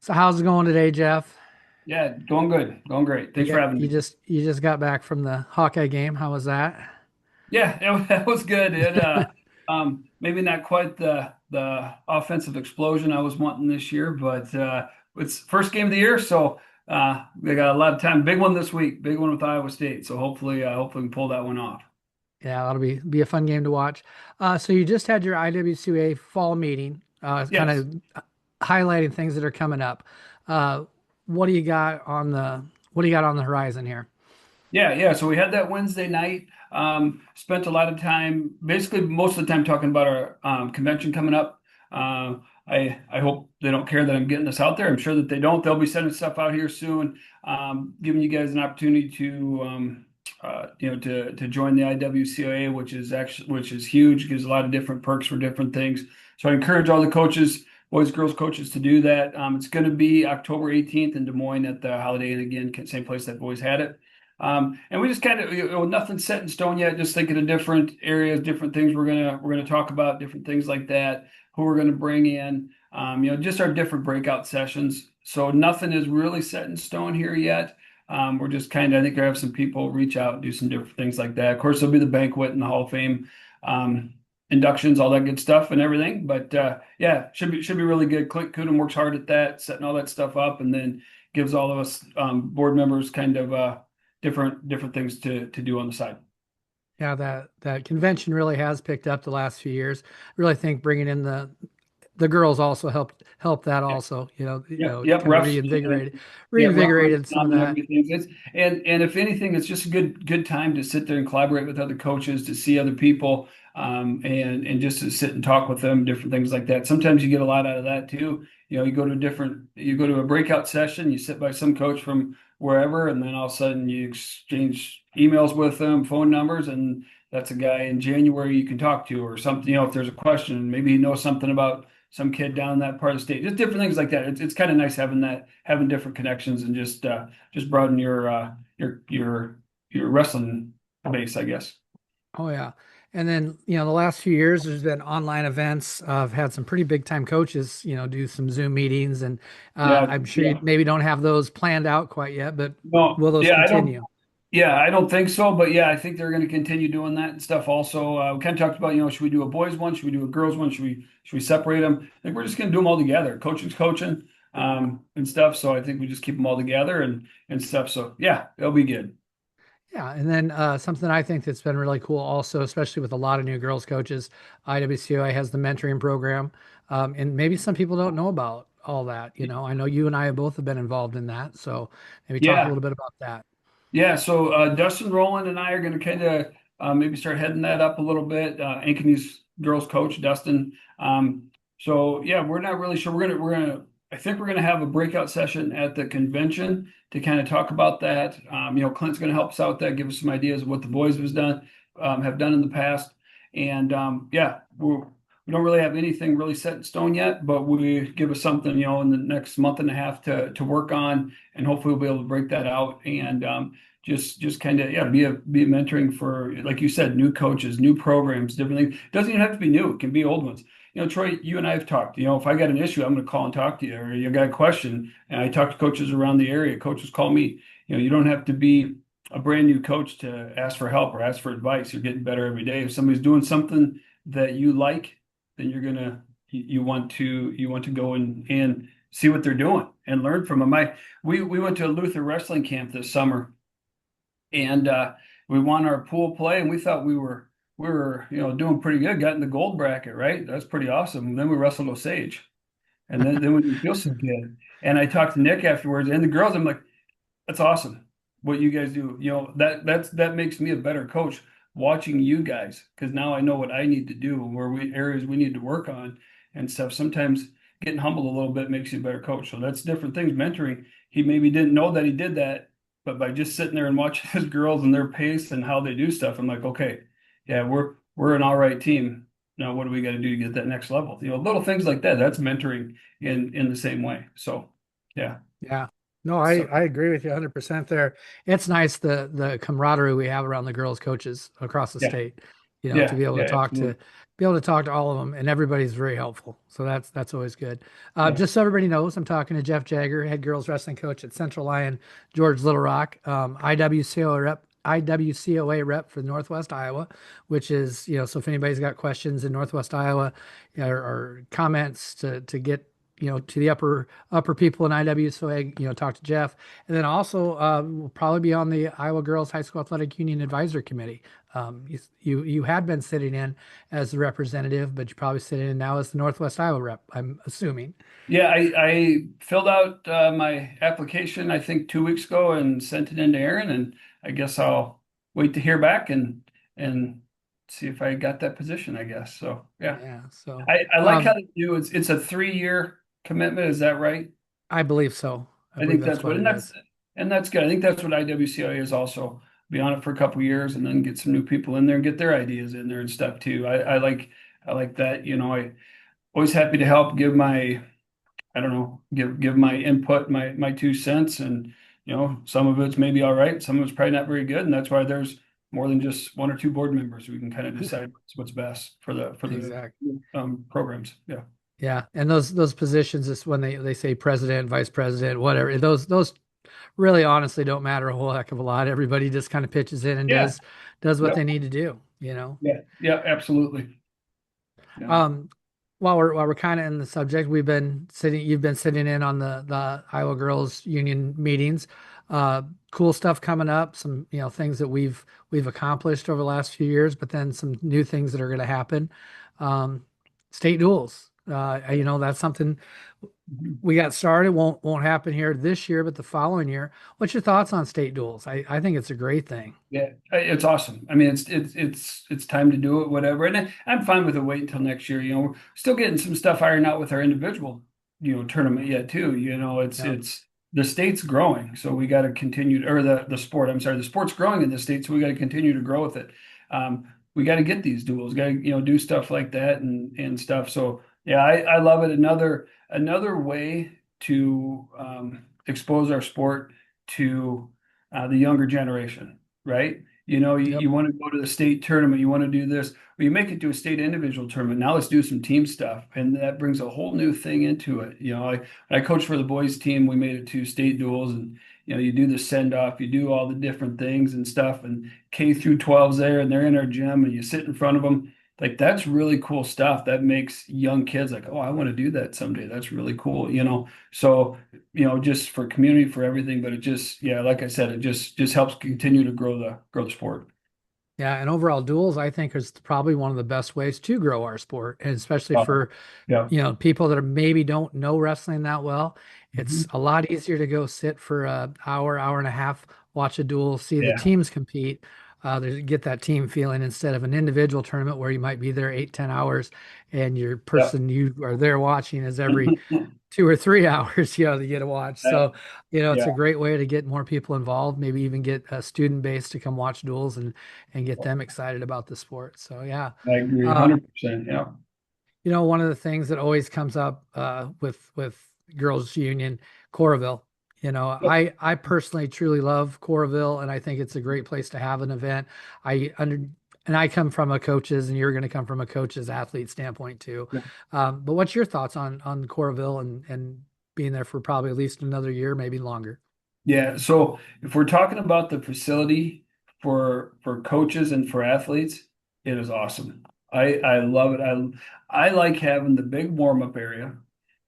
So how's it going today, Jeff? Yeah, going good. Going great. You Thanks for get having you me. just you just got back from the Hawkeye game. How was that? Yeah, that was good. Maybe not quite the offensive explosion I was wanting this year, but it's first game of the year, so they got a lot of time. Big one this week. Big one with Iowa State. So hopefully we can pull that one off. Yeah, that'll be a fun game to watch. So you just had your IWCA fall meeting, kind Yes. of highlighting things that are coming up. Uh, what do you got on the horizon here? Yeah. So we had that Wednesday night. Spent a lot of time, basically most of the time, talking about our convention coming up. I hope they don't care that I'm getting this out there. I'm sure that they don't. They'll be sending stuff out here soon, giving you guys an opportunity to to join the IWCOA, which is huge. Gives a lot of different perks for different things. So I encourage all the coaches, boys, girls coaches, to do that. It's going to be October 18th in Des Moines at the Holiday Inn again, same place that boys had it. And we just kind of, nothing set in stone yet. Just thinking of different areas, different things we're gonna talk about, different things like that. Who we're gonna bring in, just our different breakout sessions. So nothing is really set in stone here yet. We're just kind of, I think I have some people reach out and do some different things like that. Of course, there'll be the banquet and the Hall of Fame, inductions, all that good stuff and everything. But yeah, should be really good. Clint Coonan works hard at that, setting all that stuff up, and then gives all of us board members kind of different things to do on the side. Yeah, that convention really has picked up the last few years. I really think bringing in the girls also helped that Yeah. also. Yep. Kind of Refs. Yeah, reinvigorated some of and that. everything. And if anything, it's just a good time to sit there and collaborate with other coaches, to see other people, and just to sit and talk with them, different things like that. Sometimes you get a lot out of that too. You go to a breakout session, you sit by some coach from wherever, and then all of a sudden you exchange emails with them, phone numbers, and that's a guy in January you can talk to or something. If there's a question, maybe he knows something about some kid down in that part of the state, just different things like that. It's kind of nice having having different connections, and just broaden your wrestling base, I guess. Oh yeah. And then, the last few years there's been online events. I've had some pretty big time coaches, do some Zoom meetings and Yeah, I'm sure you yeah. maybe don't have those planned out quite yet, but No, will those continue? I don't think so, but yeah, I think they're going to continue doing that and stuff. Also, we kind of talked about, should we do a boys one? Should we do a girls one? Should we separate them? I think we're just going to do them all together. Coaching's coaching, and stuff. So I think we just keep them all together and stuff. So yeah, it'll be good. Yeah, and then something I think that's been really cool also, especially with a lot of new girls coaches, IWCOA has the mentoring program. And maybe some people don't know about all that. I know you and I both have been involved in that. So maybe talk a Yeah, little bit about that. Yeah, so Dustin Rowland and I are going to kind of maybe start heading that up a little bit. Ankeny's girls coach, Dustin. So yeah, we're not really sure. I think we're gonna have a breakout session at the convention to kind of talk about that. Clint's going to help us out with that, give us some ideas of what the boys have done in the past, and yeah, we don't really have anything really set in stone yet, but we give us something, in the next month and a half to work on, and hopefully we'll be able to break that out and just kind of, yeah, be a mentoring for, like you said, new coaches, new programs, different things. It doesn't even have to be new; it can be old ones. Troy, you and I have talked. If I got an issue, I'm going to call and talk to you, or you got a question, and I talk to coaches around the area. Coaches call me. You don't have to be a brand new coach to ask for help or ask for advice. You're getting better every day. If somebody's doing something that you like, then you want to go and see what they're doing and learn from them. We went to a Luther wrestling camp this summer, and we won our pool play, and we thought we were doing pretty good, got in the gold bracket, right? That's pretty awesome. And then we wrestled Osage, and then we didn't feel so good. And I talked to Nick afterwards, and the girls. I'm like, that's awesome what you guys do. That makes me a better coach watching you guys, because now I know what I need to do, where we areas we need to work on and stuff. Sometimes getting humbled a little bit makes you a better coach. So that's different things. Mentoring, he maybe didn't know that he did that, but by just sitting there and watching his girls and their pace and how they do stuff, I'm like, okay, yeah, we're an all right team. Now what do we got to do to get that next level? Little things like that. That's mentoring in the same way. So yeah. Yeah. No, I, So I agree with you 100% there. It's nice the camaraderie we have around the girls coaches across the yeah, state, to yeah, be able to talk to absolutely. be able to talk to all of them, and everybody's very helpful. So that's always good. Yeah. Just so everybody knows, I'm talking to Jeff Jager, head girls wrestling coach at Central Lyon, George Little Rock, IWCOA rep for Northwest Iowa, which is, so if anybody's got questions in Northwest Iowa, or comments to get, to the upper people in IWCOA, talk to Jeff. And then also, we'll probably be on the Iowa Girls High School Athletic Union Advisory Committee. You had been sitting in as the representative, but you probably sit in now as the Northwest Iowa rep, I'm assuming. Yeah, I filled out my application, I think 2 weeks ago, and sent it in to Aaron, and I guess I'll wait to hear back and see if I got that position, I guess. So yeah. Yeah, so I like how they do it's a 3-year commitment, is that right? I believe so. I I believe think that's that's what what it is. and that's good. I think that's what IWCA is also. Be on it for a couple years and then get some new people in there and get their ideas in there and stuff too. I like that. I always happy to help give my I don't know, give my input, my 2 cents, and some of it's maybe all right, some of it's probably not very good, and that's why there's more than just one or two board members. We can kind of decide what's best for the Exactly. programs. Yeah, Yeah, and those positions is when they say president, vice president, whatever. Those really honestly don't matter a whole heck of a lot. Everybody just kind of pitches in and yeah, does what yep, they need to do. yeah, absolutely. Yeah, Um, while we're kind of in the subject, you've been sitting in on the Iowa Girls Union meetings. Uh, cool stuff coming up, some things that we've accomplished over the last few years, but then some new things that are going to happen. Um, State duels. That's something mhm. we got started. Won't happen here this year, but the following year. What's your thoughts on state duels? I think it's a great thing. Yeah, it's awesome. I mean, it's time to do it, whatever. And I'm fine with it. Wait until next year. We're still getting some stuff ironed out with our individual, tournament yet too. Yeah. It's the state's growing, so we got to continue. Or the sport. I'm sorry, the sport's growing in the state, so we got to continue to grow with it. We got to get these duels. Got to do stuff like that and stuff. So yeah, I love it. Another way to expose our sport to the younger generation, right? Yep. You want to go to the state tournament, you want to do this, well, you make it to a state individual tournament. Now let's do some team stuff. And that brings a whole new thing into it. I coached for the boys team, we made it to state duels and you do the send off, you do all the different things and stuff, and K through 12's there and they're in our gym and you sit in front of them. Like that's really cool stuff. That makes young kids like, oh, I want to do that someday. That's really cool. So just for community, for everything, but it just, yeah, like I said, it just helps continue to grow the sport. Yeah, and overall duels, I think, is probably one of the best ways to grow our sport, and especially Uh, for, yeah. people that maybe don't know wrestling that well. It's Mhm. a lot easier to go sit for an hour and a half, watch a duel, see the Yeah. teams compete, get that team feeling instead of an individual tournament where you might be there 8, 10 hours, and your Yeah. person you are there watching is every 2 or 3 hours, that you get to watch. Yeah. So, it's a Yeah. great way to get more people involved, maybe even get a student base to come watch duels and get them excited about the sport. So, yeah. I agree Uh, 100%. Yeah. one of the things that always comes up with Girls Union, Coralville. Yep. I personally truly love Coralville, and I think it's a great place to have an event. I under and I come from a coaches, and you're going to come from a coaches athlete standpoint too. Yeah. But what's your thoughts on Coralville and being there for probably at least another year, maybe longer? Yeah. So if we're talking about the facility for coaches and for athletes, it is awesome. I love it. I like having the big warm up area.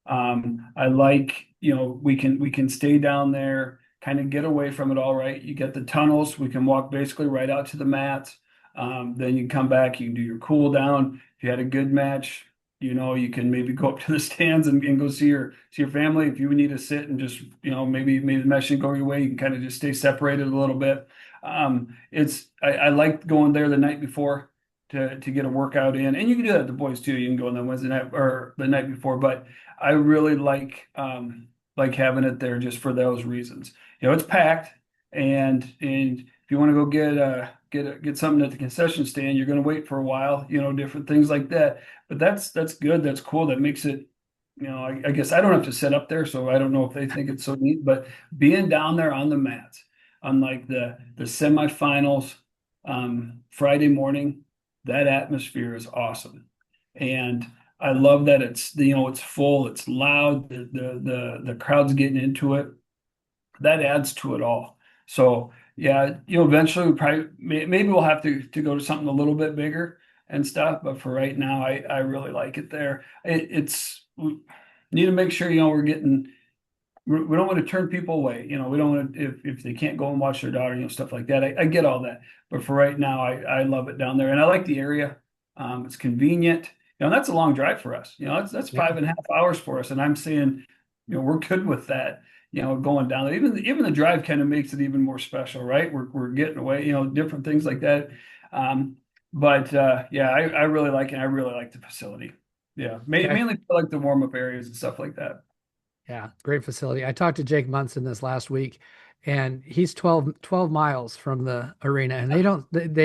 I like, we can stay down there, kind of get away from it all right. You get the tunnels, we can walk basically right out to the mats. Then you come back, you can do your cool down. If you had a good match, you can maybe go up to the stands and go see your family. If you need to sit and just, maybe the match didn't go your way, you can kind of just stay separated a little bit. I like going there the night before to get a workout in, and you can do that with the boys too. You can go on the Wednesday night or the night before, but I really like having it there just for those reasons. It's packed, and if you want to go get something at the concession stand, you're going to wait for a while. Different things like that. But that's good. That's cool. That makes it. I guess I don't have to sit up there, so I don't know if they think it's so neat. But being down there on the mats, on like the semifinals, Friday morning, that atmosphere is awesome. And I love that it's full, it's loud, the crowd's getting into it. That adds to it all. So yeah, eventually maybe we'll have to go to something a little bit bigger and stuff. But for right now, I really like it there. We need to make sure we're getting. We don't want to turn people away. We don't want to if they can't go and watch their daughter, stuff like that. I get all that, but for right now, I love it down there, and I like the area. It's convenient. That's a long drive for us. That's Yeah. 5.5 hours for us, and I'm saying, we're good with that. Going down there, even the drive kind of makes it even more special, right? We're getting away, different things like that. Um, but yeah, I really like it. I really like the facility. Yeah, Yeah. mainly for like the warm up areas and stuff like that. Yeah, great facility. I talked to Jake Munson this last week, and he's 12 miles from the arena, and they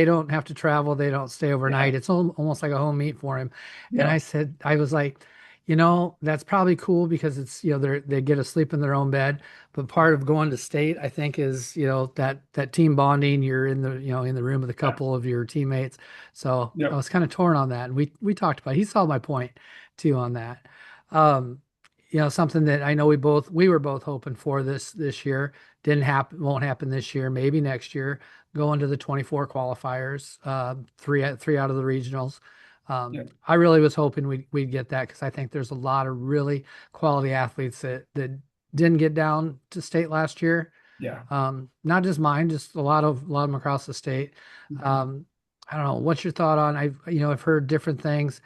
don't have to travel. They don't stay Yeah, overnight. It's almost like a home meet for him. And yeah, I was like, that's probably cool because it's, they get to sleep in their own bed. But part of going to state, I think, is, that team bonding. You're in in the room with a yeah, couple of your teammates. So I yeah, was kind of torn on that. And we talked about, he saw my point too on that. Um, something that I know we were both hoping for this year. Didn't happen, won't happen this year, maybe next year. Going to the 24 qualifiers, three out of the regionals. yeah, I really was hoping we'd get that because I think there's a lot of really quality athletes that didn't get down to state last year. yeah. Not just mine, just a lot of them across the state. Um, I don't know. What's your thought on? I've heard different things,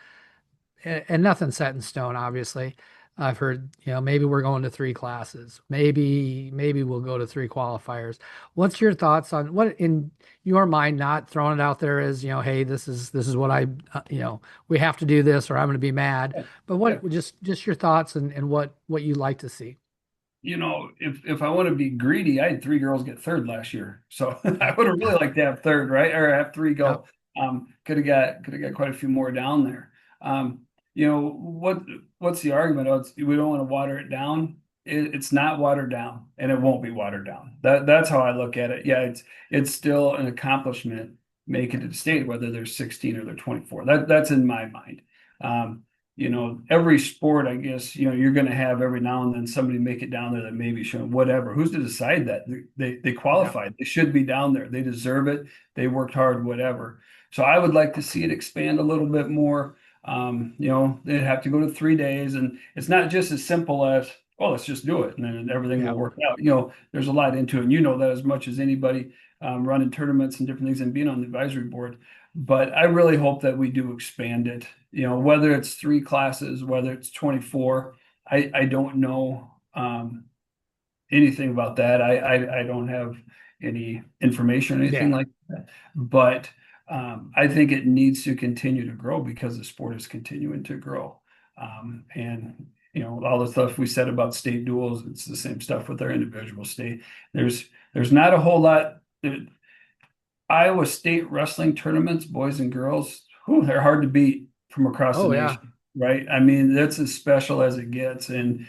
and nothing set in stone, obviously. I've heard, maybe we're going to three classes. Maybe we'll go to three qualifiers. What's your thoughts on what in your mind, not throwing it out there as, hey, this is what we have to do this or I'm going to be mad, Yeah. but Yeah. what just your thoughts and what you like to see. If I want to be greedy, I had three girls get third last year, so I Yep. would have really liked to have third, right, or have three Yep. go. Could have got quite a few more down there. You know what? What's the argument? We don't want to water it down. It's not watered down, and it won't be watered down. That's how I look at it. Yeah, it's still an accomplishment making it to state, whether they're 16 or they're 24. That's in my mind. Um, every sport, I guess, you're going to have every now and then somebody make it down there that maybe shouldn't, whatever. Who's to decide that? They Yep. qualified. They should be down there. They deserve it. They worked hard, whatever. So I would like to see it expand a little bit more. They'd have to go to 3 days, and it's not just as simple as, oh, let's just do it, and then everything will Yep. work out. There's a lot into it, and you know that as much as anybody, running tournaments and different things and being on the advisory board. But I really hope that we do expand it, whether it's three classes, whether it's 24. I don't know anything about that. I don't have any information or anything Yeah. like that. But I think it needs to continue to grow because the sport is continuing to grow. And all the stuff we said about state duels, it's the same stuff with our individual state. There's not a whole lot. Iowa State wrestling tournaments, boys and girls, whew, they're hard to beat from across the Oh yeah. nation, right? I mean, that's as special as it gets, and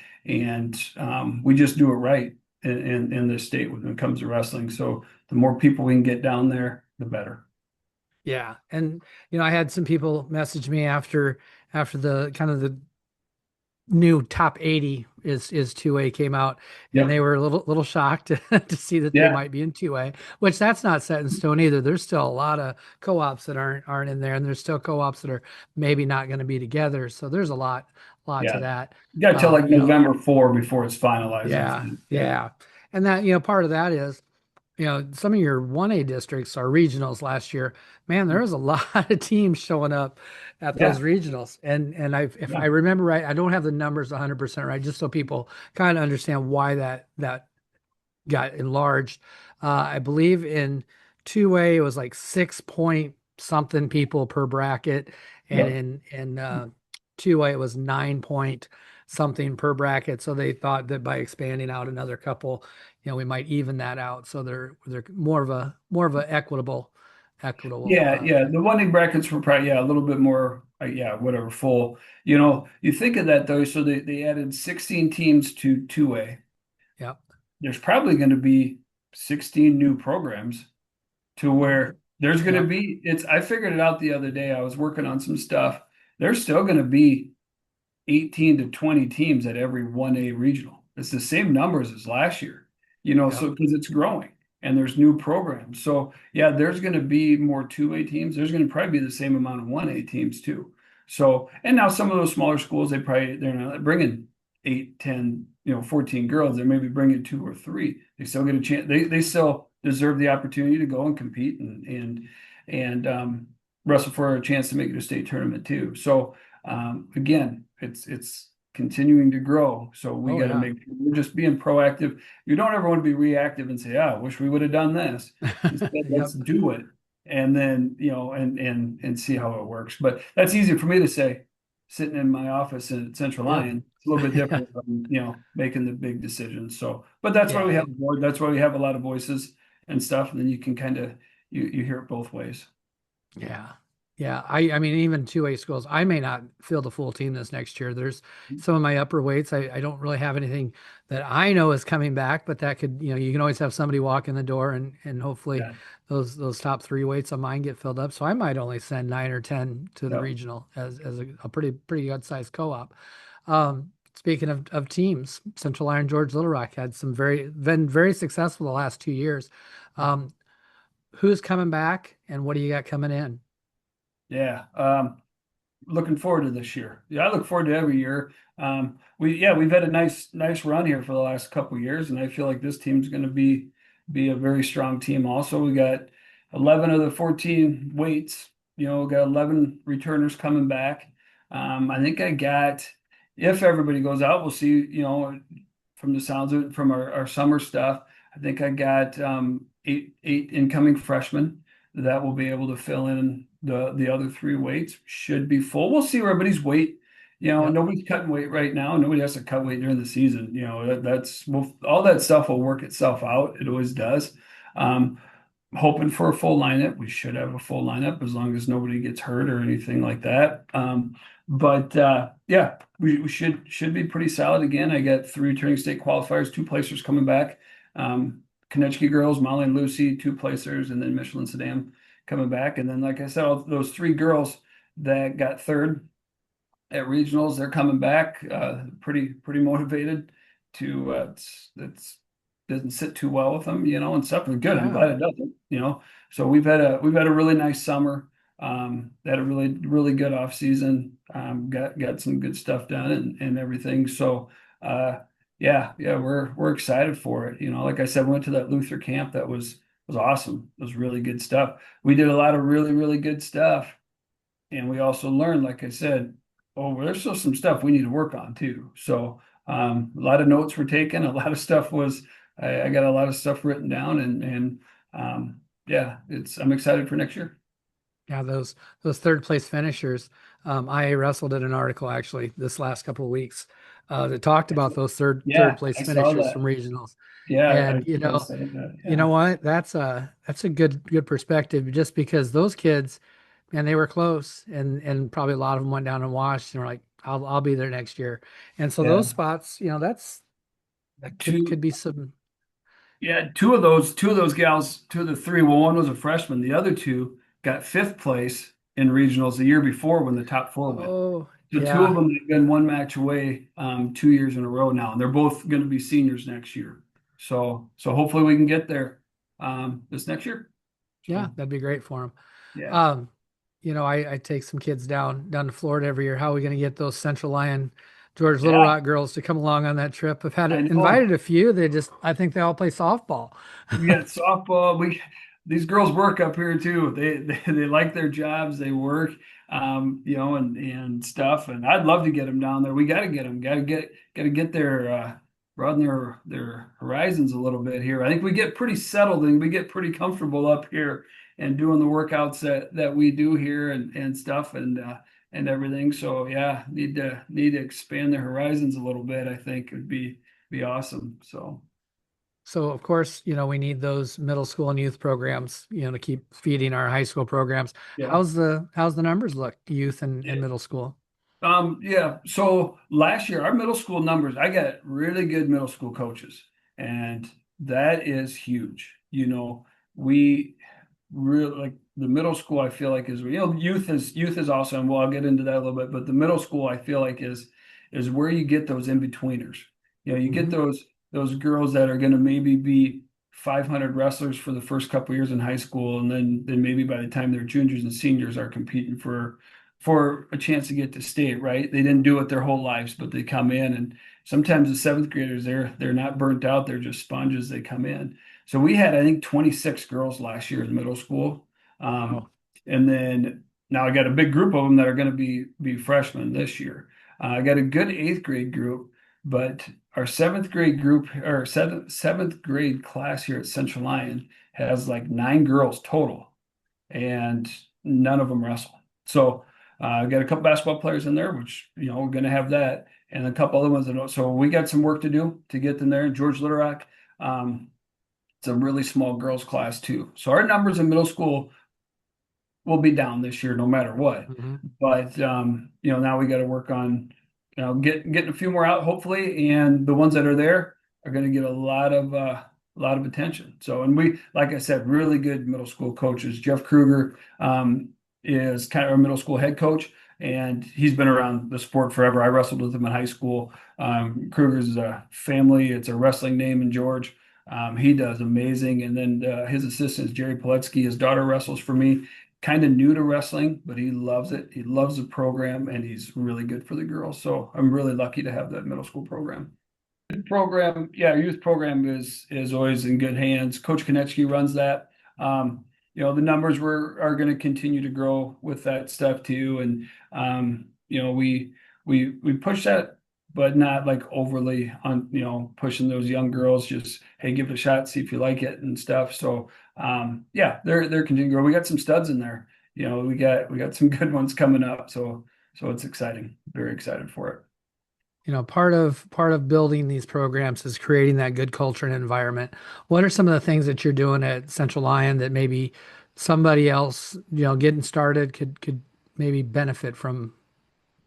we just do it right in this state when it comes to wrestling. So the more people we can get down there, the better. Yeah. And I had some people message me after the kind of the new top 80 is 2A came out, and they Yep. were a little shocked to see that they Yeah. might be in 2A, which that's not set in stone either. There's still a lot of co-ops that aren't in there, and there's still co-ops that are maybe not going to be together. So there's a lot to Yeah. that. You got till like You know, November 4 before it's finalized, I yeah, think. Yeah. yeah. And that, part of that is, some of your 1A districts are regionals last year. Man, there was a lot of teams showing up at those Yeah. regionals. And if I Yeah. remember right, I don't have the numbers 100% right, just so people kind of understand why that got enlarged. I believe in 2A it was like 6 point something people per bracket, and Yep. in 2A it was 9 point something per bracket. So they thought that by expanding out another couple, we might even that out. So they're more of a equitable Yeah, yeah. thing. The one in brackets were probably, yeah, a little bit more, yeah, whatever, full. You think of that though, so they added 16 teams to 2A. Yep. There's probably going to be 16 new programs to where there's going to Yep. be, I figured it out the other day. I was working on some stuff. there's still going to be 18 to 20 teams at every 1A regional. It's the same numbers as last year, Yeah. so because it's growing and there's new programs. So yeah, there's going to be more 2A teams. There's going to probably be the same amount of 1A teams too. So, and now some of those smaller schools, they're not bringing 8, 10, 14 girls. They maybe bringing two or three. They still get a chance. They still deserve the opportunity to go and compete and wrestle for a chance to make it a state tournament too. So again, it's continuing to grow. So we Oh got to yeah. make sure we're just being proactive. You don't ever want to be reactive and say, "Ah, I wish we would have done this." Instead, let's Yep. do it, and then and see how it works. But that's easy for me to say, sitting in my office at Central Yeah. Lion. It's a little bit Yeah. different from making the big decisions. So, but that's why we Yeah. have a board. That's why we have a lot of voices and stuff, and then you can kind of you hear it both ways. Yeah. Yeah. I mean, even 2A schools, I may not field a full team this next year. There's some of my upper weights. I don't really have anything that I know is coming back, but that could, you can always have somebody walk in the door and hopefully Yeah, those top three weights of mine get filled up. So I might only send 9 or 10 to the yeah, regional as a pretty good sized co-op. Speaking of teams, Central Iron George Little Rock had been very successful the last 2 years. Um, who's coming back and what do you got coming in? yeah. Looking forward to this year. Yeah, I look forward to every year. We've had a nice run here for the last couple of years, and I feel like this team's going to be a very strong team. Also, we got 11 of the 14 weights. We got 11 returners coming back. I think I got if everybody goes out, we'll see. From the sounds of it, from our summer stuff, I think I got eight incoming freshmen that will be able to fill in the other three weights. Should be full. We'll see where everybody's weight. Yep. Nobody's cutting weight right now. Nobody has to cut weight during the season. All that stuff will work itself out. It always does. Um, Hoping for a full lineup. We should have a full lineup as long as nobody gets hurt or anything like that. But yeah, we should be pretty solid again. I got three returning state qualifiers, two placers coming back. Konechki girls, Molly and Lucy, two placers, and then Michelin Saddam coming back. And then, like I said, all those three girls that got third at regionals, they're coming back. Pretty motivated to it's doesn't sit too well with them, and stuff. And good. I'm Yeah. glad it doesn't. So we've had a really nice summer. Had a really good off season. Got some good stuff done and everything. So yeah, we're excited for it. Like I said, we went to that Luther camp. That was awesome. It was really good stuff. We did a lot of really good stuff. And we also learned, like I said, oh, well, there's still some stuff we need to work on too. So a lot of notes were taken. A lot of stuff I got a lot of stuff written down, and yeah, I'm excited for next year. Yeah, those third place finishers. I wrestled in an article actually this last couple of weeks that talked about those third Yeah, place I saw finishers from that. regionals. Yeah, And I saw that. you Yeah, know what? That's a good perspective just because those kids, man, they were close and probably a lot of them went down and washed and were like, I'll be there next year. And so yeah. those spots, that could Two, be some. yeah, two of those gals, two of the three. Well, one was a freshman. The other two got fifth place in regionals the year before when the top four went. Oh, So two of yeah. them have been one match away 2 years in a row now, and they're both going to be seniors next year. So hopefully we can get there this next year. Yeah, So that'd be great for them. yeah, Um, I take some kids down to Florida every year. How are we going to get those Central Lion, George Little yeah, Rock girls to come along on that trip? I've had I know. invited a few. I think they all play softball. We got softball. These girls work up here too. They like their jobs. They work, and stuff. And I'd love to get them down there. We got to get them. Got to get their broaden their horizons a little bit here. I think we get pretty settled and we get pretty comfortable up here and doing the workouts that we do here and stuff and everything. So yeah, need to expand their horizons a little bit. I think would be awesome. So. So of course, we need those middle school and youth programs, to keep feeding our high school programs. Yeah. How's the numbers look, youth and middle school? Yeah. So last year, our middle school numbers, I got really good middle school coaches, and that is huge. We really like the middle school I feel like is, youth is awesome. Well, I'll get into that a little bit, but the middle school I feel like is where you get those in-betweeners. You get Hmm. those girls that are going to maybe be 500 wrestlers for the first couple years in high school, and then maybe by the time they're juniors and seniors are competing for a chance to get to state, right? They didn't do it their whole lives, but they come in, and sometimes the seventh graders, they're not burnt out, they're just sponges. They come in. So we had, I think, 26 girls last year in middle school. Wow. Um, and then now I got a big group of them that are going to be freshmen this year. I got a good eighth grade group, but our seventh grade group or seventh grade class here at Central Lyon has like 9 girls total, and none of them wrestle. So I got a couple basketball players in there, which we're going to have that, and a couple other ones that don't. So we got some work to do to get them there. George Litterack, um, it's a really small girls class too. So our numbers in middle school will be down this year no matter what. Hmm. But now we got to work on getting a few more out hopefully, and the ones that are there are going to get a lot of attention. So, and we, like I said, really good middle school coaches. Jeff Kruger is kind of our middle school head coach, and he's been around the sport forever. I wrestled with him in high school. Kruger's a family; it's a wrestling name in George. He does amazing, and then his assistant is Jerry Poletsky. His daughter wrestles for me, kind of new to wrestling, but he loves it. He loves the program, and he's really good for the girls. So I'm really lucky to have that middle school program. Program, yeah, youth program is always in good hands. Coach Konechny runs that. The numbers are going to continue to grow with that stuff too, and we push that, but not like overly on pushing those young girls. Just hey, give it a shot, see if you like it and stuff. So yeah, they're continuing to grow. We got some studs in there. We got some good ones coming up. So it's exciting. Very excited for it. Part of building these programs is creating that good culture and environment. What are some of the things that you're doing at Central Lyon that maybe somebody else, getting started could maybe benefit from?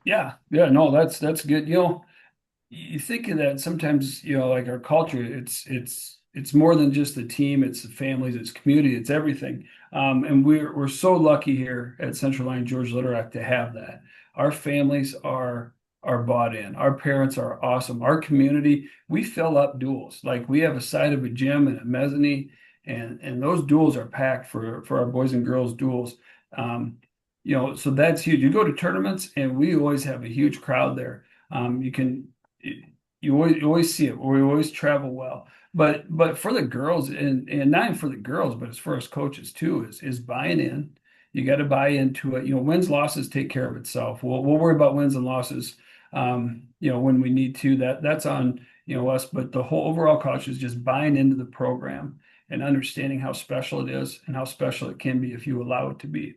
Yeah, yeah, no, that's good. You think of that sometimes, like our culture, it's more than just the team, it's the families, it's community, it's everything. And we're so lucky here at Central Line George Litterack to have that. Our families are bought in. Our parents are awesome. Our community, we fill up duels. Like we have a side of a gym and a mezzanine, and those duels are packed for our boys and girls duels. So that's huge. You go to tournaments, and we always have a huge crowd there. You always see it. We always travel well. But for the girls, and not even for the girls, but as far as coaches too, is buying in. You got to buy into it. Wins, losses take care of itself. We'll worry about wins and losses, when we need to. That's on us. But the whole overall culture is just buying into the program and understanding how special it is and how special it can be if you allow it to be.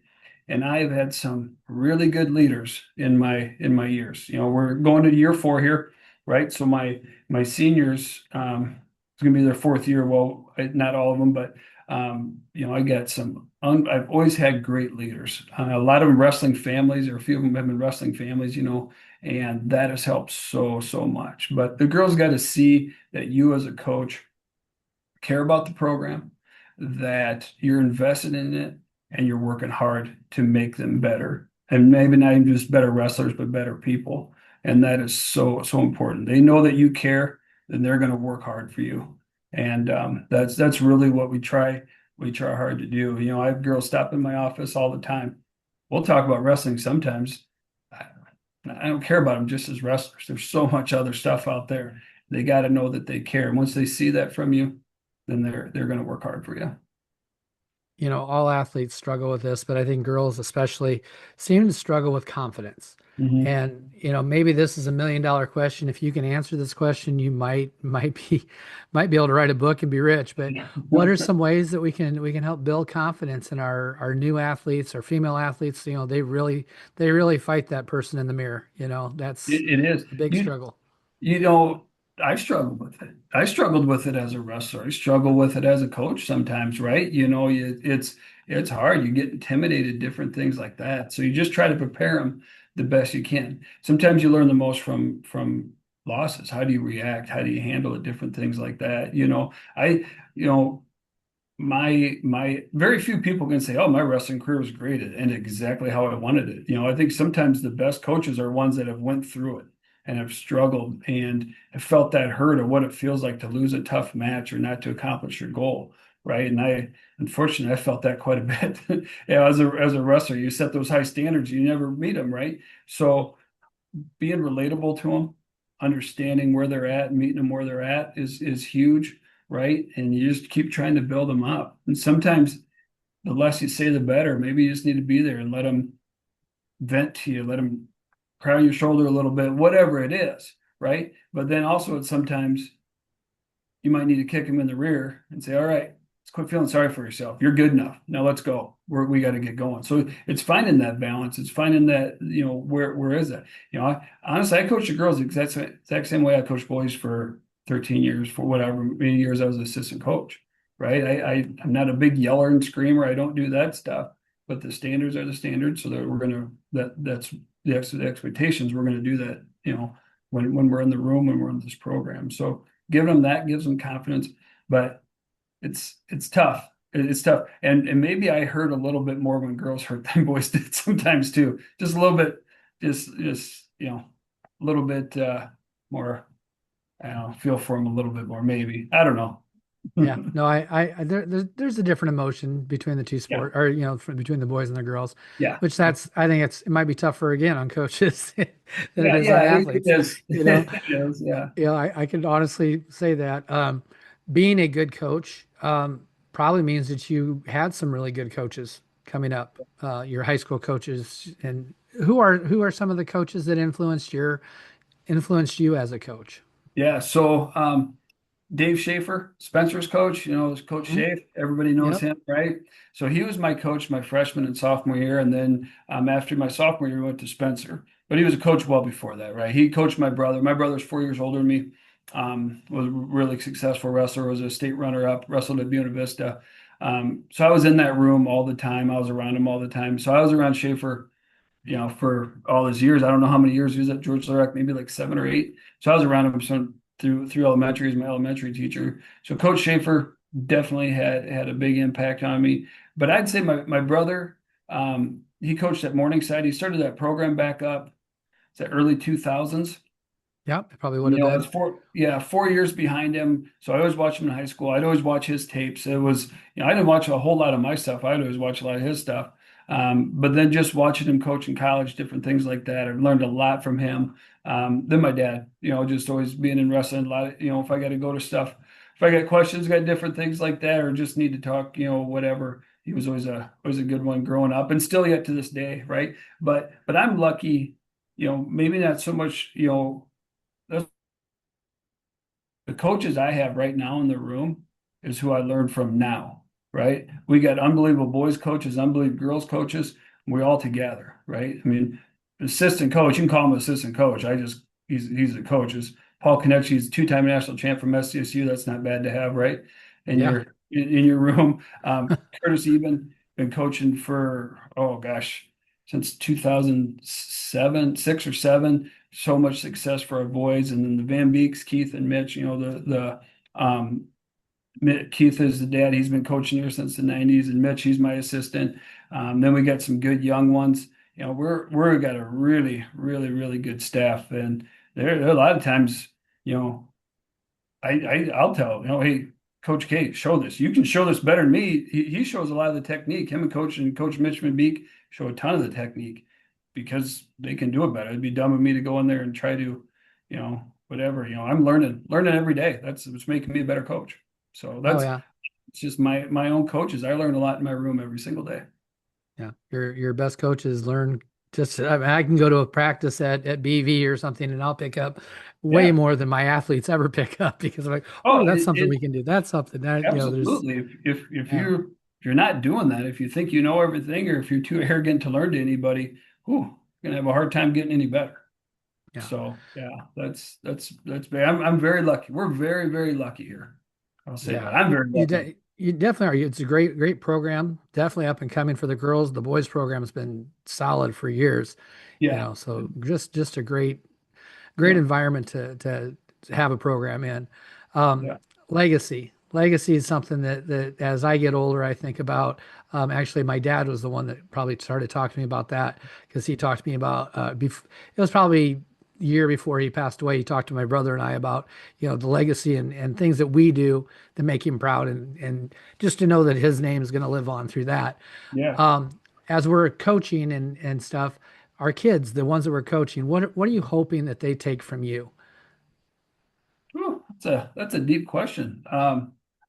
And I have had some really good leaders in my years. We're going to year 4 here, right? So my seniors, it's going to be their 4th year. Well, not all of them, but I got I've always had great leaders. A lot of them wrestling families, or a few of them have been wrestling families, and that has helped so much. But the girls got to see that you as a coach care about the program, that you're invested in it, and you're working hard to make them better. And maybe not even just better wrestlers, but better people. And that is so important. They know that you care, then they're going to work hard for you. And that's really what we try hard to do. I have girls stop in my office all the time. We'll talk about wrestling sometimes. I don't care about them just as wrestlers. There's so much other stuff out there. They got to know that they care. And once they see that from you, then they're going to work hard for you. All athletes struggle with this, but I think girls especially seem to struggle with confidence. Hmm. And, maybe this is $1 million question. If you can answer this question, you might be able to write a book and be rich. But what are some ways that we can help build confidence in our new athletes, our female athletes? They really fight that person in the mirror. That's It is. a big You struggle. you know, I struggled with it. I struggled with it as a wrestler. I struggle with it as a coach sometimes, right? It's hard. You get intimidated, different things like that. So you just try to prepare them the best you can. Sometimes you learn the most from losses. How do you react? How do you handle it? Different things like that. I you know my very few people can say, "Oh, my wrestling career was great and exactly how I wanted it." I think sometimes the best coaches are ones that have went through it and have struggled and have felt that hurt of what it feels like to lose a tough match or not to accomplish your goal, right? And unfortunately, I felt that quite a bit. As a wrestler, you set those high standards, you never meet them, right? So being relatable to them, understanding where they're at, meeting them where they're at is huge, right? And you just keep trying to build them up. And sometimes the less you say, the better. Maybe you just need to be there and let them vent to you, let them cry on your shoulder a little bit, whatever it is, right? But then also, sometimes you might need to kick them in the rear and say, "All right, let's quit feeling sorry for yourself. You're good enough. Now let's go. We got to get going." So it's finding that balance. It's finding that, where is that? Honestly, I coach the girls the exact same way I coached boys for 13 years, for whatever many years I was an assistant coach, right? I'm not a big yeller and screamer. I don't do that stuff, but the standards are the standards. So that that's the expectations. We're going to do that, when we're in the room, when we're in this program. So giving them that gives them confidence, but it's tough. It's tough, and maybe I hurt a little bit more when girls hurt than boys did sometimes too. Just a little bit, just a little bit more. I don't know, feel for them a little bit more, maybe. I don't know. Yeah, no, there's a different emotion between the two Yeah, sport, or between the boys and the girls, yeah, which I think it might be tougher again on coaches than it yeah, is on yeah. It athletes. is. You know, It is. Yeah, I can honestly say that being a good coach probably means that you had some really good coaches coming up, your high school coaches, and who are some of the coaches that influenced you as a coach? yeah. So, Dave Schaefer, Spencer's coach, is Coach Mhm. Schaefer. Everybody knows Yep. him, right? So he was my coach my freshman and sophomore year. And then after my sophomore year, I went to Spencer. But he was a coach well before that, right? He coached my brother. My brother's 4 years older than me. Was a really successful wrestler, was a state runner-up, wrestled at Buena Vista. So I was in that room all the time. I was around him all the time. So I was around Schaefer, for all his years. I don't know how many years he was at George Lurek, maybe like 7 or 8. So I was around him through elementary as my elementary teacher. So Coach Schaefer definitely had a big impact on me. But I'd say my brother, he coached at Morningside. He started that program back up. It's the early 2000s. Yep, it probably would have I was been. 4 years behind him. So I always watched him in high school. I'd always watch his tapes. It was, I didn't watch a whole lot of my stuff. I'd always watch a lot of his stuff. But then just watching him coach in college, different things like that, I've learned a lot from him. Then my dad, just always being in wrestling, a lot of, if I got to go to stuff, if I got questions, got different things like that, or just need to talk, whatever. He was always a good one growing up, and still yet to this day, right? But I'm lucky, maybe not so much, the coaches I have right now in the room is who I learned from now, right? We got unbelievable boys coaches, unbelievable girls coaches. We all together, right? I mean, assistant coach, you can call him assistant coach. He's a coach. Is Paul Konechny, he's a two-time national champ from SCSU. That's not bad to have, right? In Yeah. your room. Curtis Eben been coaching for, oh gosh, since 2007, 6 or 7. So much success for our boys. And then the Van Beeks, Keith and Mitch, Keith is the dad. He's been coaching here since the 90s, and Mitch, he's my assistant. Then we got some good young ones. We're got a really, really, really good staff, and there are a lot of times, you know, I'll tell, hey, Coach K, show this. You can show this better than me. He shows a lot of the technique. Him and Coach Mitch Van Beek show a ton of the technique because they can do it better. It'd be dumb of me to go in there and try to, whatever. I'm learning every day. That's what's making me a better coach. So Oh that's yeah. it's just my own coaches. I learn a lot in my room every single day. Yeah. Your best coaches learn just I mean, I can go to a practice at BV or something and I'll pick up way Yeah. more than my athletes ever pick up because I'm like, oh, Oh, that's it, something it we can do. That's something that, there's absolutely. If yeah. you're not doing that, if you think you know everything, or if you're too arrogant to learn to anybody, whew, you're gonna have a hard time getting any better. Yeah. So yeah, that's big. I'm very lucky. We're very, very lucky here. I'll say that. Yeah. I'm very lucky. You definitely are. It's a great program. Definitely up and coming for the girls. The boys program has been solid for years, Yeah. so just a great Yeah. environment to have a program in. Um, Yeah. Legacy. legacy is something that as I get older, I think about. Actually, my dad was the one that probably started talking to me about that because he talked to me about, it was probably a year before he passed away. He talked to my brother and I about, the legacy and things that we do that make him proud and just to know that his name is going to live on through that. Yeah. As we're coaching and stuff, our kids, the ones that we're coaching, what are you hoping that they take from you? Whew, that's a deep question.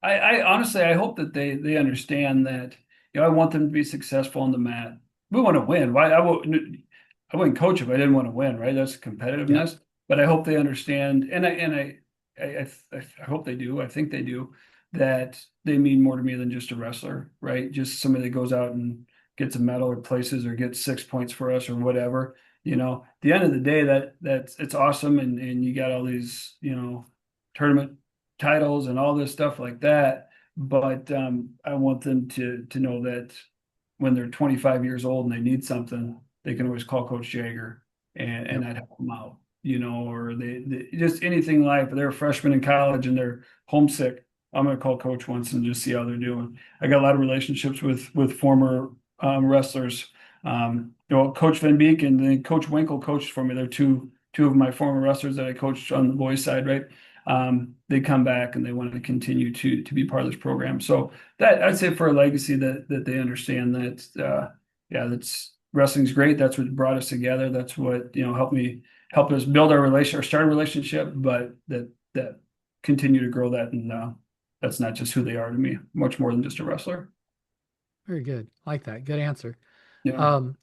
I honestly I hope that they understand that I want them to be successful on the mat. We want to win. Why I wouldn't coach if I didn't want to win, right? That's Yep. competitiveness. But I hope they understand, and I hope they do. I think they do that they mean more to me than just a wrestler, right? Just somebody that goes out and gets a medal or places or gets 6 points for us or whatever. At the end of the day, that's it's awesome, and you got all these, tournament titles and all this stuff like that. But I want them to know that when they're 25 years old and they need something, they can always call Coach Jager and Yep. I'd help them out, or they just anything like if they're a freshman in college and they're homesick. I'm going to call Coach once and just see how they're doing. I got a lot of relationships with former wrestlers. Coach Van Beek and then Coach Winkle coached for me. They're two of my former wrestlers that I coached on the boys' side, right? They come back and they want to continue to be part of this program. So that I'd say for a legacy that they understand that yeah, that's wrestling's great. That's what brought us together. That's what helped us build our relation or start a relationship, but that continue to grow that, and that's not just who they are to me, much more than just a wrestler. Very good. Like that. Good answer. Yeah. Um,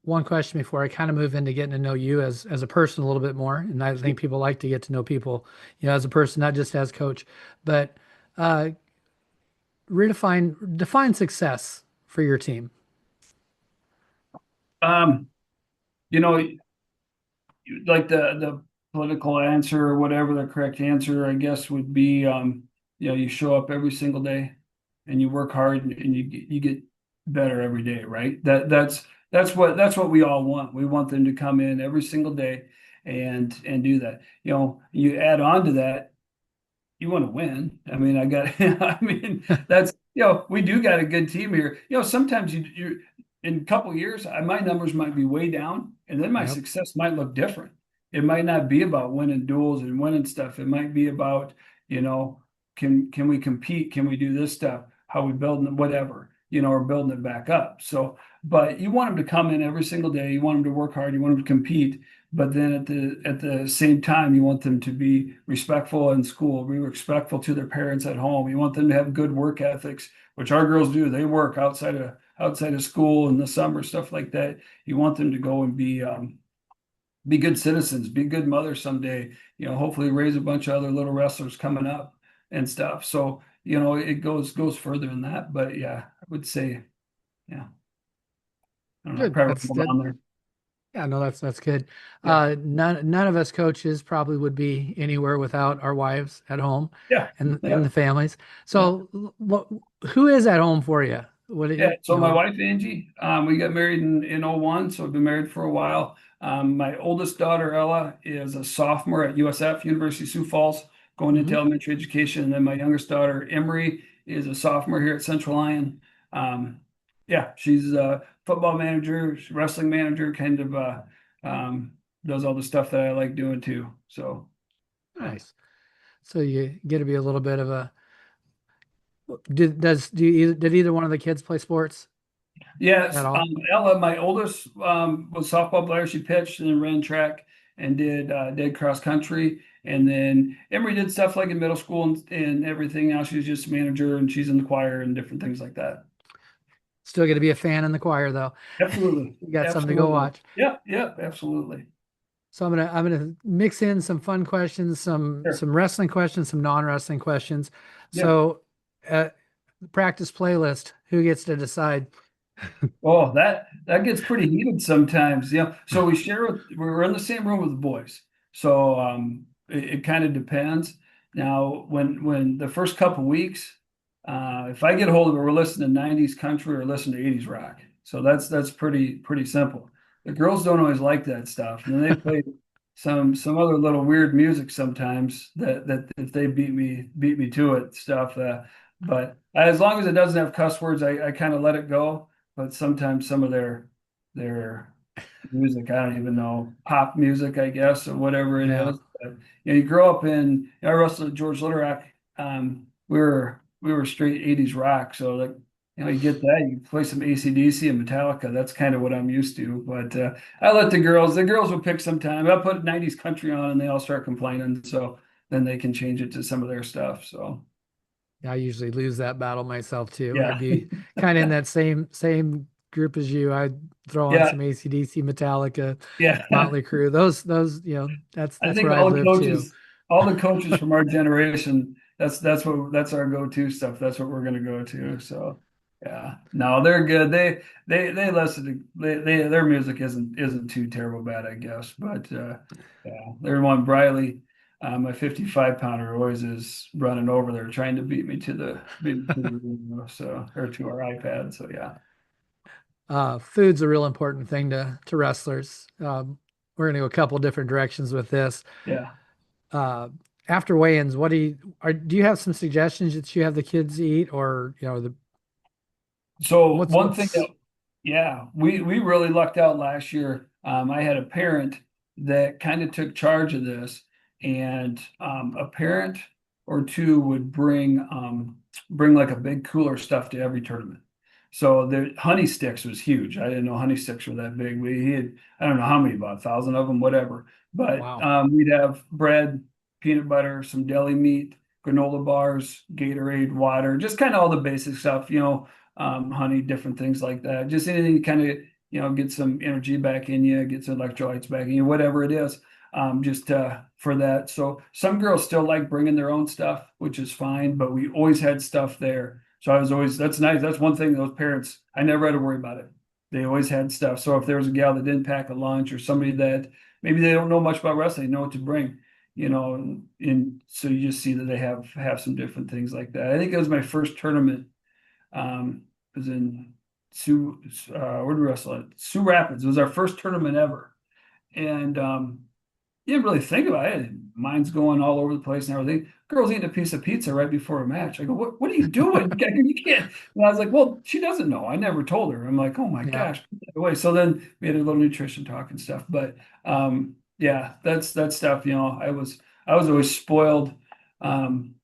one question before I kind of move into getting to know you as a person a little bit more, and I think people like to get to know people, as a person, not just as coach, but uh, define success for your team. Um, you know, like the political answer or whatever the correct answer, I guess, would be, you show up every single day and you work hard and you get better every day, right? That's what we all want. We want them to come in every single day and do that. You add on to that, you want to win. I mean, I mean, that's, we do got a good team here. Sometimes you in a couple of years, my numbers might be way down, and then my Yep. success might look different. It might not be about winning duels and winning stuff. It might be about, you know, can we compete? Can we do this stuff? How we building whatever, or building it back up. So, but you want them to come in every single day. You want them to work hard. You want them to compete. But then at the same time, you want them to be respectful in school, be respectful to their parents at home. You want them to have good work ethics, which our girls do. They work outside of school in the summer, stuff like that. You want them to go and be good citizens, be good mothers someday. Hopefully raise a bunch of other little wrestlers coming up and stuff. So it goes further than that. But yeah, I would say, yeah, I don't know, Good. probably That's hold that. on there. Yeah, no, that's good. Yeah, None of us coaches probably would be anywhere without our wives at home yeah, and yeah. the families. Yeah. So, who is at home for you? What do Yeah, you, so my wife Angie, we got married in '01, so I've been married for a while. My oldest daughter Ella is a sophomore at USF, University of Sioux Falls, going into Mhm. elementary education. And then my youngest daughter Emery is a sophomore here at Central Lyon. Yeah, she's a football manager, wrestling manager, kind of um, does all the stuff that I like doing too. So yeah. Nice. So you get to be a little bit of a. Did either one of the kids play sports Yes, at all? Ella, my oldest, was softball player. She pitched and then ran track and did cross country. And then Emery did stuff like in middle school and everything. Now she's just a manager and she's in the choir and different things like that. Still get to be a fan in the choir though. Absolutely, You got something to go absolutely. watch. Yeah, yeah, absolutely. So I'm gonna mix in some fun questions, Sure. some wrestling questions, some non-wrestling questions. Yeah. So, uh, practice playlist. Who gets to decide? Oh, that gets pretty heated sometimes. So we're in the same room with the boys. So it kind of depends. Now, when the first couple weeks, if I get a hold of it, we're listening to '90s country or listen to '80s rock. So that's pretty simple. The girls don't always like that stuff, and then they play some other little weird music sometimes that if they beat me to it stuff. But as long as it doesn't have cuss words, I kind of let it go. But sometimes some of their music, I don't even know, pop music, I guess, or whatever it Yeah. is. But you grow up in, I wrestled with George Little Rock. We were straight 80s rock, so like you get that. You play some AC/DC and Metallica. That's kind of what I'm used to. But I let the girls will pick some time. I put 90s country on and they all start complaining. So then they can change it to some of their stuff. So I usually lose that battle myself too. I'd yeah. be kind of in that same group as you. I'd throw on Yeah. some AC/DC, Metallica, Yeah. Motley Crue. Those, that's I that's think where I'd live too. all the coaches from our generation, that's our go-to stuff. That's what we're gonna go to. So yeah. No, they're good. They listen to their music isn't too terrible bad, I guess. But yeah, they're one Briley, my 55 pounder always is running over there trying to beat me to the room, so or to our iPad. So yeah. Food's a real important thing to wrestlers. We're gonna go a couple different directions with this. Yeah. Uh, After weigh-ins, what do you have some suggestions that you have the kids eat, or the So what's one thing that, what's yeah, we really lucked out last year. I had a parent that kind of took charge of this, and a parent or two would bring like a big cooler stuff to every tournament. So the honey sticks was huge. I didn't know honey sticks were that big. We had I don't know how many, about 1,000 of them, whatever. But wow. we'd have bread, peanut butter, some deli meat, granola bars, Gatorade, water, just kind of all the basic stuff. Honey, different things like that. Just anything to kind of, get some energy back in you, get some electrolytes back in you, whatever it is, just for that. So some girls still like bringing their own stuff, which is fine, but we always had stuff there. So I was always, that's nice. That's one thing those parents, I never had to worry about it. They always had stuff. So if there was a gal that didn't pack a lunch or somebody that maybe they don't know much about wrestling, they know what to bring. And so you just see that they have some different things like that. I think it was my first tournament, it was in where did we wrestle at? Sioux Rapids. It was our first tournament ever. And you didn't really think about it. Mine's going all over the place and everything. Girl's eating a piece of pizza right before a match. I go, what are you doing? You can't. And I was like, well, she doesn't know. I never told her. I'm like, oh my Yeah. gosh. Put that away. So then we had a little nutrition talk and stuff. But yeah, that's stuff, I was always spoiled. Um,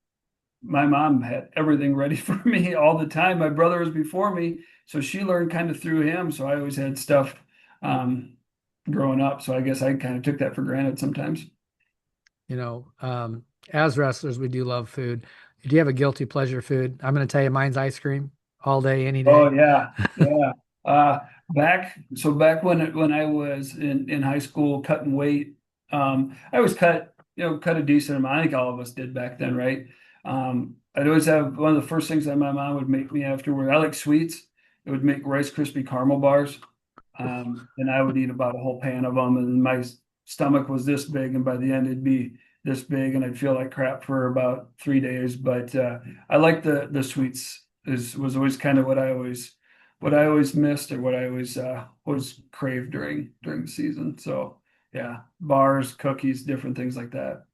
my mom had everything ready for me all the time. My brother was before me, so she learned kind of through him. So I always had stuff growing up. So I guess I kind of took that for granted sometimes. You know, um, as wrestlers, we do love food. Do you have a guilty pleasure food? I'm going to tell you, mine's ice cream all day, any Oh day. yeah, yeah. Uh, back when I was in high school cutting weight, I always cut a decent amount. I think all of us did back then, right? I'd always have one of the first things that my mom would make me afterward. I like sweets. It would make Rice Krispie caramel bars, and I would eat about a whole pan of them. And my stomach was this big, and by the end it'd be this big, and I'd feel like crap for about 3 days. But I like the sweets was always kind of what I always missed or what I always was craved during the season. So yeah, bars, cookies, different things like that.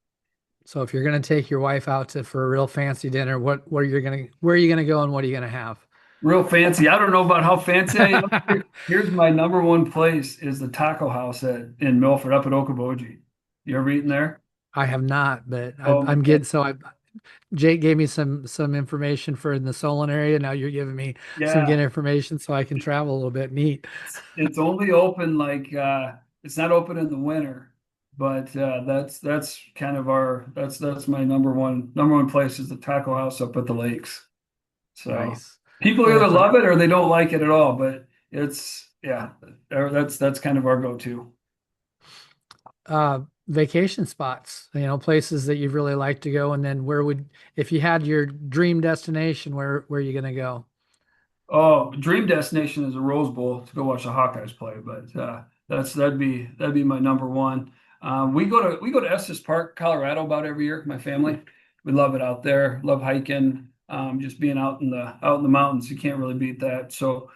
So if you're going to take your wife out for a real fancy dinner, where are you going to go and what are you going to have? Real fancy. I don't know about how fancy I am. Here's my number one place is the taco house in Milford up at Okoboji. You ever eaten there? I have not, but Oh I'm man. getting Jake gave me some information for in the Solon area. Now you're giving me some good Yeah. information so I can travel a little bit and eat. It's only open like it's not open in the winter, but that's kind of that's my number one place is the taco house up at the lakes. So Nice. people Well, either if I love it or they don't like it at all, but it's yeah, that's kind of our go-to. vacation spots, places that you'd really like to go, and then if you had your dream destination, where are you gonna go? Oh, dream destination is a Rose Bowl to go watch the Hawkeyes play, but that'd be my number one. We go to Estes Park, Colorado, about every year. My family, we love it out there. Love hiking, just being out in the mountains. You can't really beat that. So,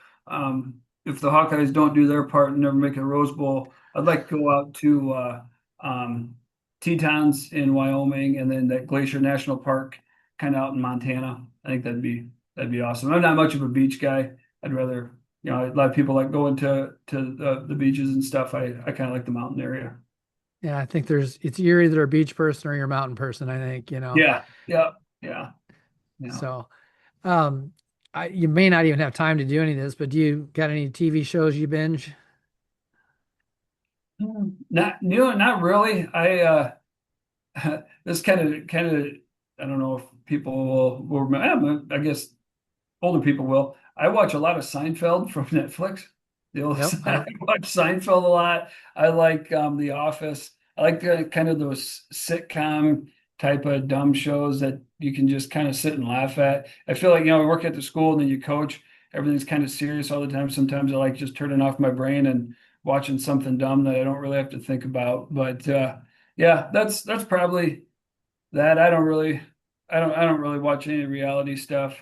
if the Hawkeyes don't do their part and never make a Rose Bowl, I'd like to go out to um, Tetons in Wyoming, and then that Glacier National Park kind of out in Montana. I think that'd be awesome. I'm not much of a beach guy. I'd rather, a lot of people like going to the beaches and stuff. I kind of like the mountain area. Yeah, I think you're either a beach person or you're a mountain person, I think, Yeah, yeah, yeah, yeah. So, um, you may not even have time to do any of this, but do you got any TV shows you binge? Not really. This kind of I don't know if people will remember. I guess older people will. I watch a lot of Seinfeld from Netflix. Yep. I watch Seinfeld a lot. I like The Office. I like kind of those sitcom type of dumb shows that you can just kind of sit and laugh at. I feel like, we work at the school and then you coach. Everything's kind of serious all the time. Sometimes I like just turning off my brain and watching something dumb that I don't really have to think about. But yeah, that's probably that. I don't really watch any reality stuff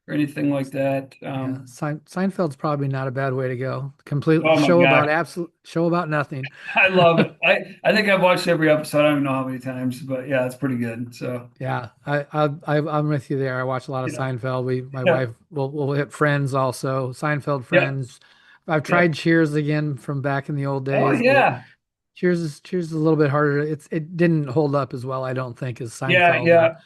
or anything like that. Yeah, Seinfeld's probably not a bad way to go. Complete Oh my show about gosh, absolute show about nothing. I love it. I think I've watched every episode. I don't even know how many times, but yeah, it's pretty good. So Yeah, I'm with you there. I watch a lot of yeah, Seinfeld. My yeah, wife will hit Friends also. Seinfeld, yeah, Friends. I've yeah. tried Cheers again from back in the old Oh days, but yeah, Cheers is a little bit harder. It didn't hold up as well, I don't think, as yeah, Seinfeld yeah, or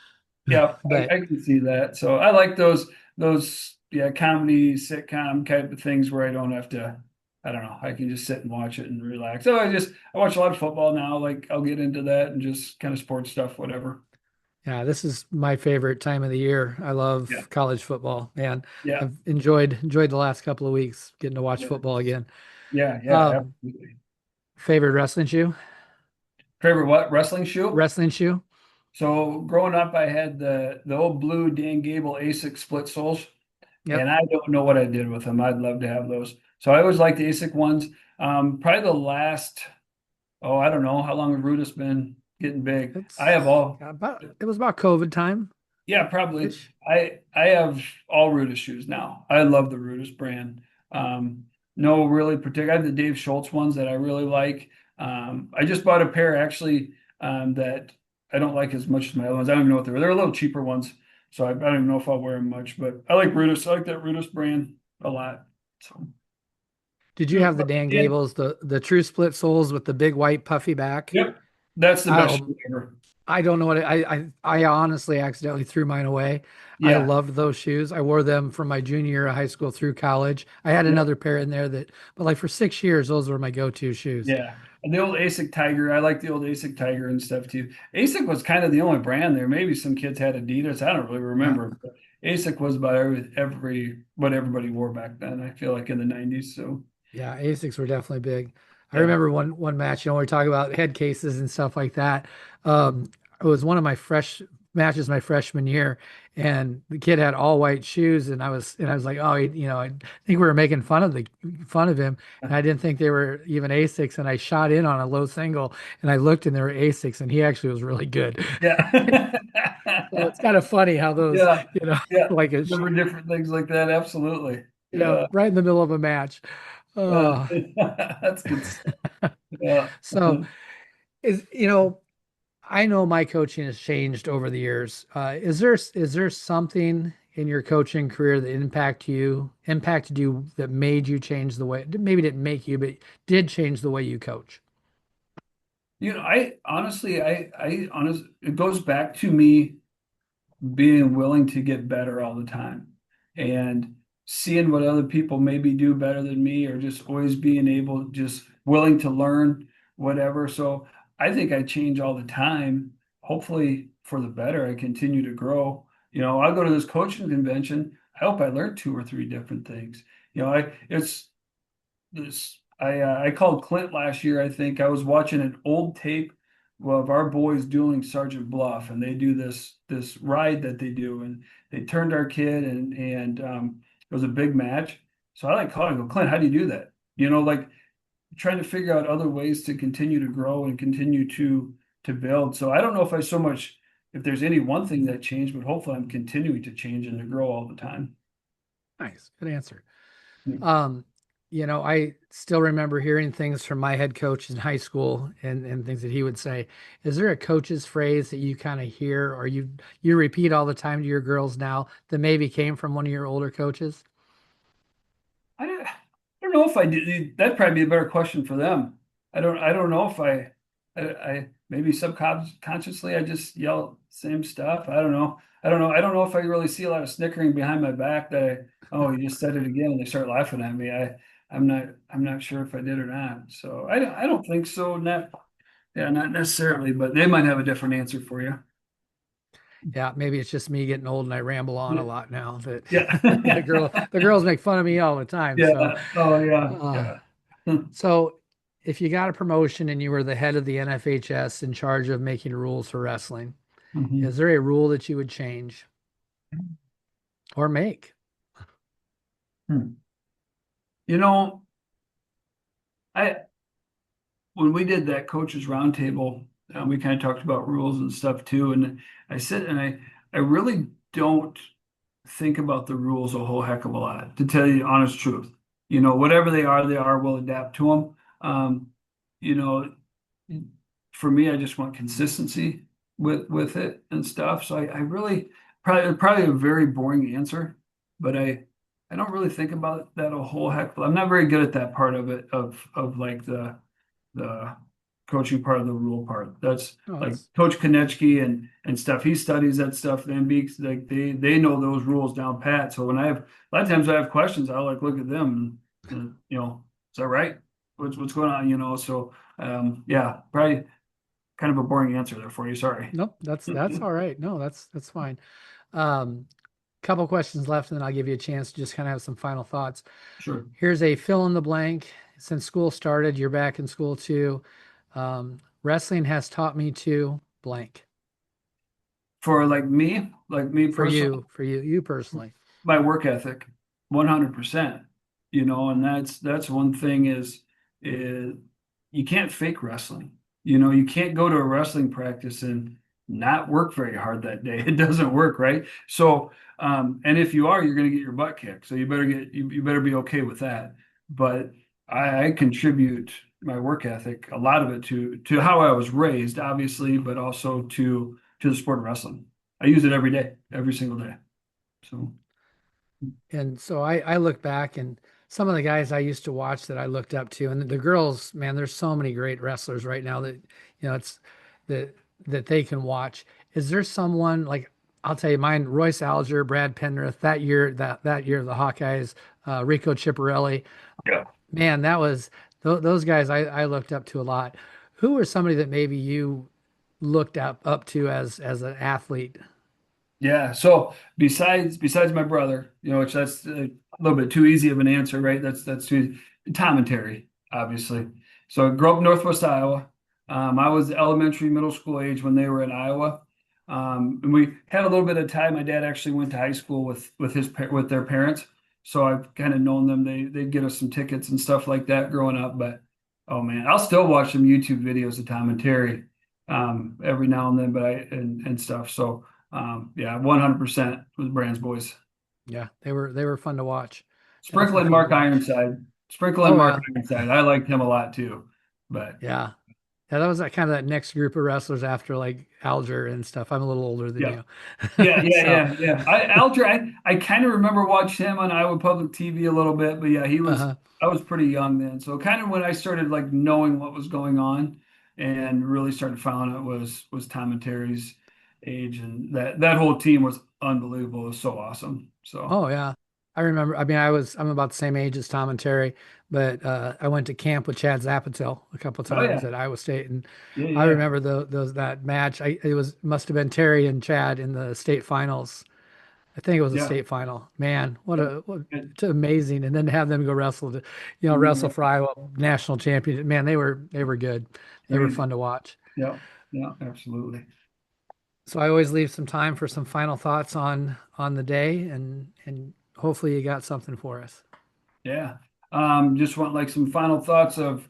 yeah. but I can see that. So I like those comedy sitcom type of things where I don't have to. I don't know. I can just sit and watch it and relax. So I watch a lot of football now. Like I'll get into that and just kind of sports stuff, whatever. yeah, this is my favorite time of the year. I Yeah, love college football, and yeah, I've enjoyed the last couple of weeks getting to watch yeah, football again. yeah, yeah. Um, Absolutely. Favorite wrestling shoe? Favorite what? Wrestling shoe? Wrestling shoe? So growing up, I had the old blue Dan Gable ASIC split soles, and Yep. I don't know what I did with them. I'd love to have those. So I always liked the ASIC ones. Probably the last, I don't know how long has Rudis been getting big. I have all, It was about COVID time yeah, probably. ish. I have all Rudis shoes now. I love the Rudis brand. No really particular. I have the Dave Schultz ones that I really like. I just bought a pair actually that I don't like as much as my other ones. I don't even know what they were. They're a little cheaper ones, so I don't even know if I'll wear them much. But I like Rudis. I like that Rudis brand a lot. So Did you have the Dan yeah, Gables, the true split soles with the big white puffy back? yep, that's the best I shoe ever. I don't know what I honestly accidentally threw mine away. I Yeah, loved those shoes. I wore them from my junior year of high school through college. I had yeah. another pair in there but like for 6 years, those were my go-to shoes. Yeah. And the old ASIC Tiger, I like the old ASIC Tiger and stuff too. ASIC was kind of the only brand there. Maybe some kids had Adidas. I don't really Yeah. remember. But ASIC was about every what everybody wore back then, I feel like in the 90s. So Yeah, Asics were definitely big. I yeah. remember one match, we talk about head cases and stuff like that. It was one of my fresh matches my freshman year, and the kid had all white shoes, and I was like, oh, I think we were making fun of him, and I didn't think they were even Asics, and I shot in on a low single, and I looked and they were Asics, and he actually was really good. Yeah. So it's kind of funny how those, Yeah. Yeah. like There were different things like that. Absolutely. Yeah. right in the middle of a match. Yeah. Oh, That's good stuff. Yeah. so is I know my coaching has changed over the years. Is there something in your coaching career that impacted you that made you change the way, maybe didn't make you, but did change the way you coach? I honestly, it goes back to me being willing to get better all the time and seeing what other people maybe do better than me or just always being able just willing to learn whatever. So I think I change all the time, hopefully for the better. I continue to grow. I'll go to this coaching convention. I hope I learned two or three different things. I it's this I called Clint last year. I think I was watching an old tape of our boys dueling Sergeant Bluff, and they do this ride that they do, and they turned our kid, and it was a big match. So I like calling, go, Clint, how do you do that? Like trying to figure out other ways to continue to grow and continue to build. So I don't know if there's any one thing that changed, but hopefully I'm continuing to change and to grow all the time. Nice, good answer. Yeah. Um, I still remember hearing things from my head coach in high school and things that he would say. Is there a coach's phrase that you kind of hear or you repeat all the time to your girls now that maybe came from one of your older coaches? I don't know if I did. That'd probably be a better question for them. I don't know if I maybe subconsciously I just yell same stuff. I don't know if I really see a lot of snickering behind my back that oh, you just said it again, and they start laughing at me. I'm not sure if I did or not. So I don't think so. Not necessarily, but they might have a different answer for you. Yeah, maybe it's just me getting old and I ramble on a Yeah. lot now that the Yeah. girls make fun of me all the time. So, Yeah. Oh yeah. uh, Yeah. so if you got a promotion and you were the head of the NFHS in charge of making rules for wrestling, Mhm. is there a rule that you would change or make? Hmm. You know, I when we did that coaches roundtable, we kind of talked about rules and stuff too. And I said, and I really don't think about the rules a whole heck of a lot, to tell you the honest truth. Whatever they are, we'll adapt to them. You know, for me, I just want consistency with it and stuff. So I really probably a very boring answer, but I don't really think about that a whole heck. I'm not very good at that part of it of like the coaching part of the rule part. That's Oh, like that's Coach Konechki and stuff. He studies that stuff. The MBs, like they know those rules down pat. So when a lot of times I have questions, I'll like look at them and is that right? What's going on? So yeah, probably kind of a boring answer there for you. Sorry. nope, that's all right. No, that's fine. Um, Couple questions left, and then I'll give you a chance to just kind of have some final thoughts. Sure. Here's a fill in the blank. Since school started, you're back in school too. Wrestling has taught me to blank For like me personally, for you personally. my work ethic, 100%. And that's one thing is you can't fake wrestling. You can't go to a wrestling practice and not work very hard that day. It doesn't work, right? So, and if you are, you're going to get your butt kicked. So you better be okay with that. But I contribute my work ethic, a lot of it to how I was raised, obviously, but also to the sport of wrestling. I use it every day, every single day. So. And so I look back and some of the guys I used to watch that I looked up to, and the girls, man, there's so many great wrestlers right now that it's that they can watch. Is there someone like I'll tell you mine, Royce Alger, Brad Penrith, that year the Hawkeyes, Rico Chiapparelli, Yeah. man, that was those guys I looked up to a lot. Who are somebody that maybe you looked up to as an athlete? Yeah. So besides my brother, which that's a little bit too easy of an answer, right? That's too Tom and Terry, obviously. So I grew up in Northwest Iowa. I was elementary, middle school age when they were in Iowa. And we had a little bit of time. My dad actually went to high school with their parents, so I've kind of known them. They'd get us some tickets and stuff like that growing up. But oh man, I'll still watch some YouTube videos of Tom and Terry every now and then, but and stuff. So. Yeah, 100% with Brands boys. Yeah, they were fun to watch. Sprinkle Definitely and fun to Mark watch. Ironside. Sprinkle and Oh Mark yeah. Ironside. I liked him a lot too. But Yeah. Yeah, that was that kind of that next group of wrestlers after like Alger and stuff. I'm a little older than yeah. you. Yeah, yeah, So, yeah, yeah. Alger, I kind of remember watching him on Iowa Public TV a little bit, but yeah, uh-huh. I was pretty young then. So kind of when I started like knowing what was going on and really started following it was Tom and Terry's age, and that whole team was unbelievable. It was so awesome. So Oh yeah. I remember, I mean, I'm about the same age as Tom and Terry, but I went to camp with Chad Zapatil a couple oh times yeah. at Iowa State, and Yeah, I yeah. remember those that match. It was must have been Terry and Chad in the state finals. I think it was a Yeah. state final. Man, what And- it's amazing. And then to have them go wrestle to, wrestle for Iowa national championship. Man, they were good. They were Crazy. fun to watch. Yeah, yeah, absolutely. So I always leave some time for some final thoughts on the day and hopefully you got something for us. Yeah. Just want like some final thoughts of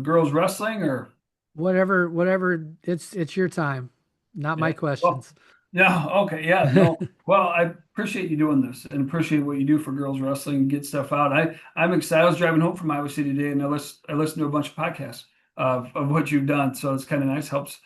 girls wrestling or Whatever, it's your time. Not my yeah. Well, questions. Yeah, okay, yeah, no. Well, I appreciate you doing this and appreciate what you do for girls wrestling and get stuff out. I'm excited. I was driving home from Iowa City today and I listened to a bunch of podcasts of what you've done. So it's kind of nice, helps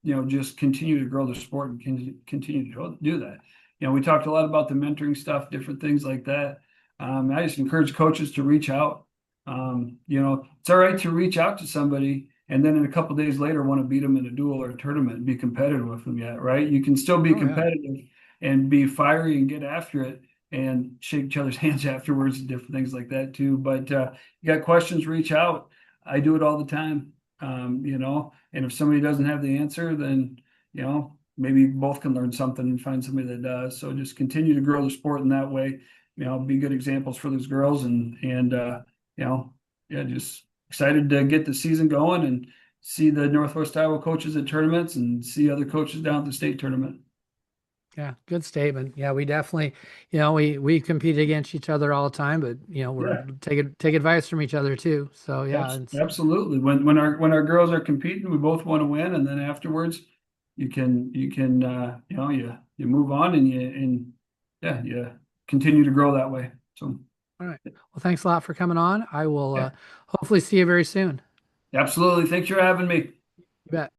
just continue to grow the sport and continue to do that. We talked a lot about the mentoring stuff, different things like that. I just encourage coaches to reach out. It's all right to reach out to somebody and then in a couple days later want to beat them in a duel or a tournament and be competitive with them yet, right? You can still be Oh yeah. competitive and be fiery and get after it and shake each other's hands afterwards and different things like that too. But you got questions, reach out. I do it all the time. And if somebody doesn't have the answer, then maybe both can learn something and find somebody that does. So just continue to grow the sport in that way. Be good examples for those girls and yeah, just excited to get the season going and see the Northwest Iowa coaches at tournaments and see other coaches down at the state tournament. Yeah, good statement. Yeah, we definitely, we compete against each other all the time, but we're Yeah, take advice from each other too. So yeah, it's absolutely. When our girls are competing, we both want to win, and then afterwards, you move on and yeah, you continue to grow that way. So all right. Well, thanks a lot for coming on. I will yeah, hopefully see you very soon. absolutely. Thanks for having me. You bet.